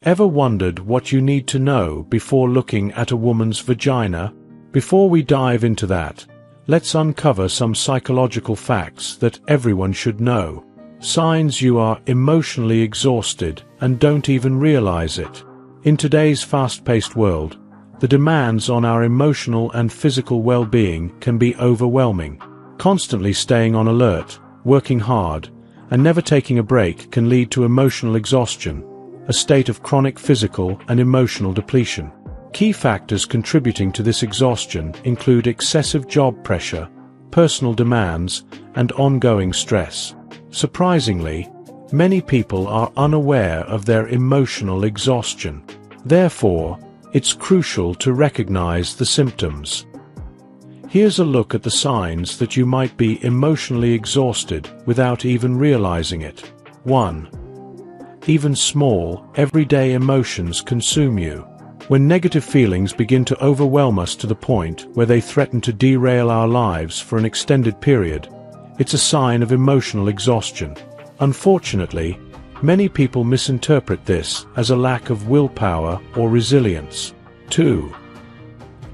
Ever wondered what you need to know before looking at a woman's vagina? Before we dive into that, let's uncover some psychological facts that everyone should know. Signs you are emotionally exhausted and don't even realize it. In today's fast-paced world, the demands on our emotional and physical well-being can be overwhelming. Constantly staying on alert, working hard, and never taking a break can lead to emotional exhaustion, a state of chronic physical and emotional depletion. Key factors contributing to this exhaustion include excessive job pressure, personal demands, and ongoing stress. Surprisingly, many people are unaware of their emotional exhaustion. Therefore, it's crucial to recognize the symptoms. Here's a look at the signs that you might be emotionally exhausted without even realizing it. 1. Even small, everyday emotions consume you. When negative feelings begin to overwhelm us to the point where they threaten to derail our lives for an extended period, it's a sign of emotional exhaustion. Unfortunately, many people misinterpret this as a lack of willpower or resilience. 2.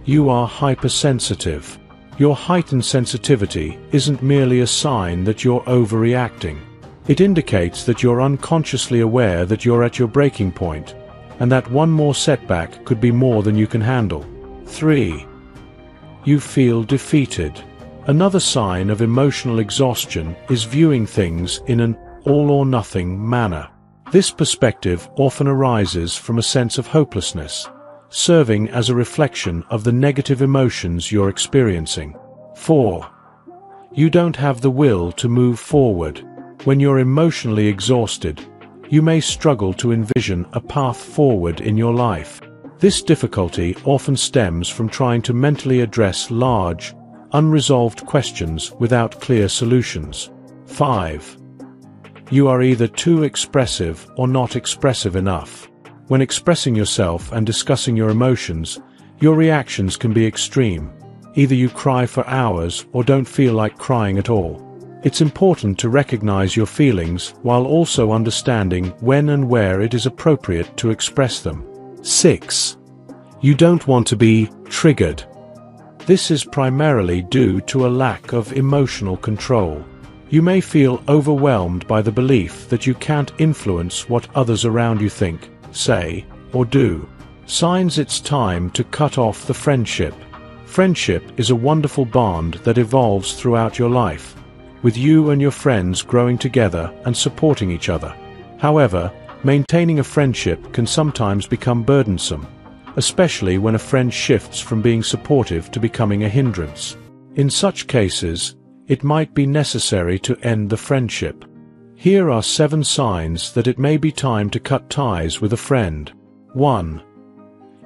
You are hypersensitive. Your heightened sensitivity isn't merely a sign that you're overreacting. It indicates that you're unconsciously aware that you're at your breaking point, and that one more setback could be more than you can handle. 3. You feel defeated. Another sign of emotional exhaustion is viewing things in an all-or-nothing manner. This perspective often arises from a sense of hopelessness, serving as a reflection of the negative emotions you're experiencing. 4. You don't have the will to move forward. When you're emotionally exhausted, you may struggle to envision a path forward in your life. This difficulty often stems from trying to mentally address large, unresolved questions without clear solutions. 5. You are either too expressive or not expressive enough. When expressing yourself and discussing your emotions, your reactions can be extreme. Either you cry for hours or don't feel like crying at all. It's important to recognize your feelings while also understanding when and where it is appropriate to express them. 6. You don't want to be triggered. This is primarily due to a lack of emotional control. You may feel overwhelmed by the belief that you can't influence what others around you think, say, or do. Signs it's time to cut off the friendship. Friendship is a wonderful bond that evolves throughout your life, with you and your friends growing together and supporting each other. However, maintaining a friendship can sometimes become burdensome, especially when a friend shifts from being supportive to becoming a hindrance. In such cases, it might be necessary to end the friendship. Here are 7 signs that it may be time to cut ties with a friend. 1.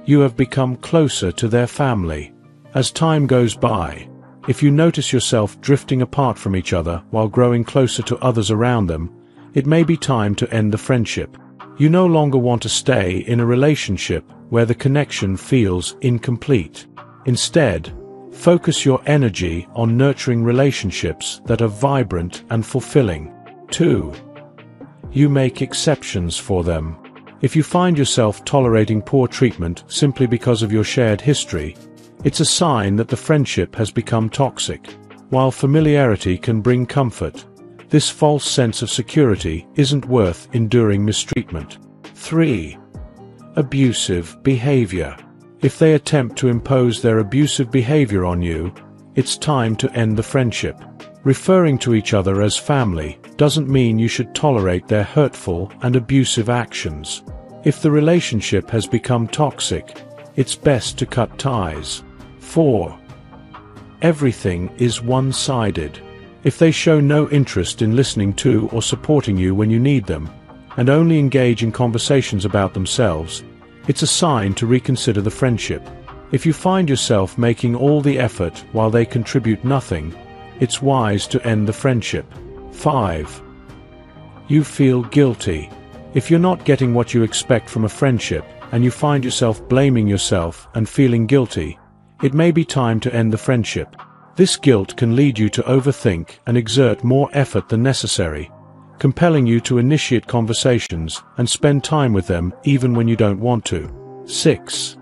You have become closer to their family. As time goes by, if you notice yourself drifting apart from each other while growing closer to others around them, it may be time to end the friendship. You no longer want to stay in a relationship where the connection feels incomplete. Instead, focus your energy on nurturing relationships that are vibrant and fulfilling. 2. You make exceptions for them. If you find yourself tolerating poor treatment simply because of your shared history, it's a sign that the friendship has become toxic. While familiarity can bring comfort, this false sense of security isn't worth enduring mistreatment. 3. Abusive behavior. If they attempt to impose their abusive behavior on you, it's time to end the friendship. Referring to each other as family doesn't mean you should tolerate their hurtful and abusive actions. If the relationship has become toxic, it's best to cut ties. 4. Everything is one-sided. If they show no interest in listening to or supporting you when you need them, and only engage in conversations about themselves, it's a sign to reconsider the friendship. If you find yourself making all the effort while they contribute nothing, it's wise to end the friendship. 5. You feel guilty. If you're not getting what you expect from a friendship, and you find yourself blaming yourself and feeling guilty, it may be time to end the friendship. This guilt can lead you to overthink and exert more effort than necessary, compelling you to initiate conversations and spend time with them even when you don't want to. 6.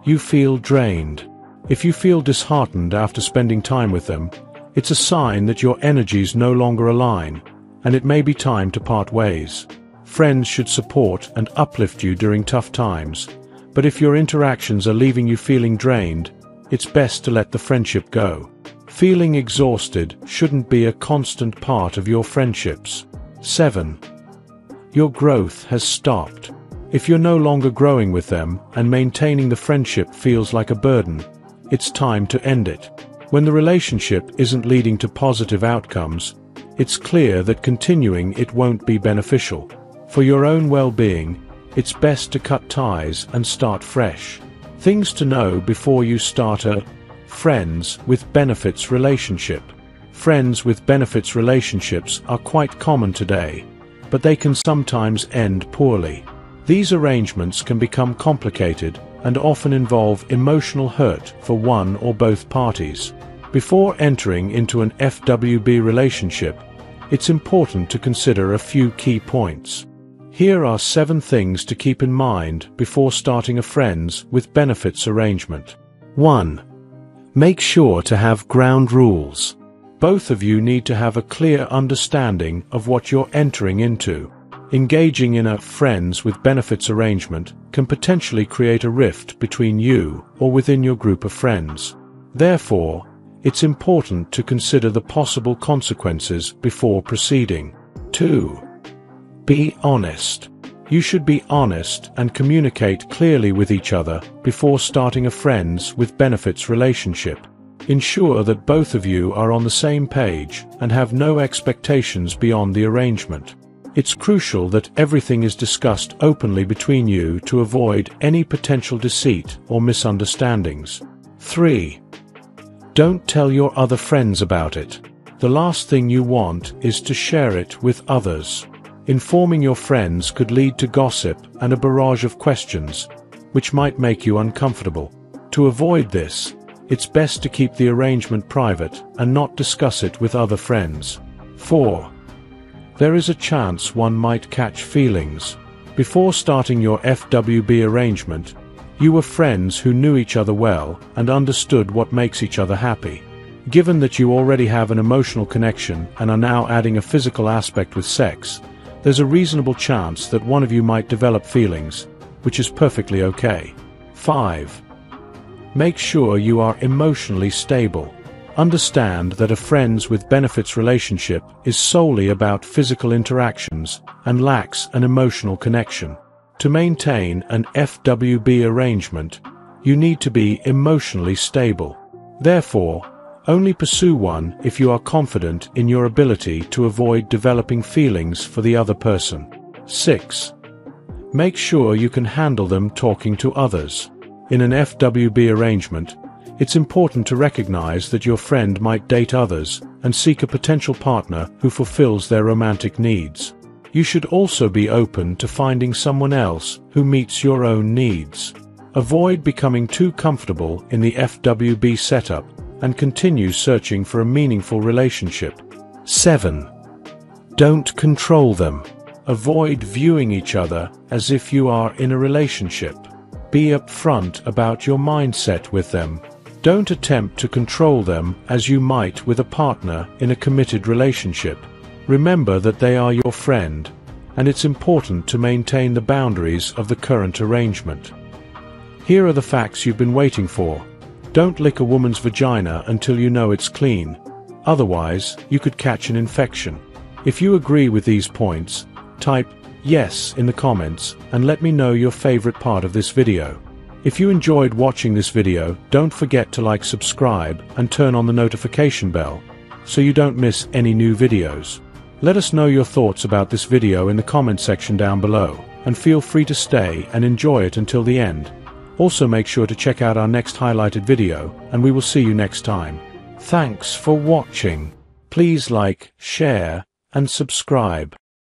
You feel drained. If you feel disheartened after spending time with them, it's a sign that your energies no longer align, and it may be time to part ways. Friends should support and uplift you during tough times, but if your interactions are leaving you feeling drained, it's best to let the friendship go. Feeling exhausted shouldn't be a constant part of your friendships. 7. Your growth has stopped. If you're no longer growing with them and maintaining the friendship feels like a burden, it's time to end it. When the relationship isn't leading to positive outcomes, it's clear that continuing it won't be beneficial. For your own well-being, it's best to cut ties and start fresh. Things to know before you start a friends with benefits relationship. Friends with benefits relationships are quite common today, but they can sometimes end poorly. These arrangements can become complicated and often involve emotional hurt for one or both parties. Before entering into an FWB relationship, it's important to consider a few key points. Here are 7 things to keep in mind before starting a friends with benefits arrangement. 1. Make sure to have ground rules. Both of you need to have a clear understanding of what you're entering into. Engaging in a friends with benefits arrangement can potentially create a rift between you or within your group of friends. Therefore, it's important to consider the possible consequences before proceeding. 2. Be honest. You should be honest and communicate clearly with each other before starting a friends with benefits relationship. Ensure that both of you are on the same page and have no expectations beyond the arrangement. It's crucial that everything is discussed openly between you to avoid any potential deceit or misunderstandings. 3. Don't tell your other friends about it. The last thing you want is to share it with others. Informing your friends could lead to gossip and a barrage of questions, which might make you uncomfortable. To avoid this, it's best to keep the arrangement private and not discuss it with other friends. 4. There is a chance one might catch feelings. Before starting your FWB arrangement, you were friends who knew each other well and understood what makes each other happy. Given that you already have an emotional connection and are now adding a physical aspect with sex, there's a reasonable chance that one of you might develop feelings, which is perfectly okay. 5. Make sure you are emotionally stable. Understand that a friends with benefits relationship is solely about physical interactions and lacks an emotional connection. To maintain an FWB arrangement, you need to be emotionally stable. Therefore, only pursue one if you are confident in your ability to avoid developing feelings for the other person. 6. Make sure you can handle them talking to others. In an FWB arrangement, it's important to recognize that your friend might date others and seek a potential partner who fulfills their romantic needs. You should also be open to finding someone else who meets your own needs. Avoid becoming too comfortable in the FWB setup and continue searching for a meaningful relationship. 7. Don't control them. Avoid viewing each other as if you are in a relationship. Be upfront about your mindset with them. Don't attempt to control them as you might with a partner in a committed relationship. Remember that they are your friend, and it's important to maintain the boundaries of the current arrangement. Here are the facts you've been waiting for. Don't lick a woman's vagina until you know it's clean. Otherwise, you could catch an infection. If you agree with these points, type yes in the comments and let me know your favorite part of this video. If you enjoyed watching this video, don't forget to like, subscribe, and turn on the notification bell so you don't miss any new videos. Let us know your thoughts about this video in the comment section down below, and feel free to stay and enjoy it until the end. Also make sure to check out our next highlighted video, and we will see you next time. Thanks for watching. Please like, share, and subscribe.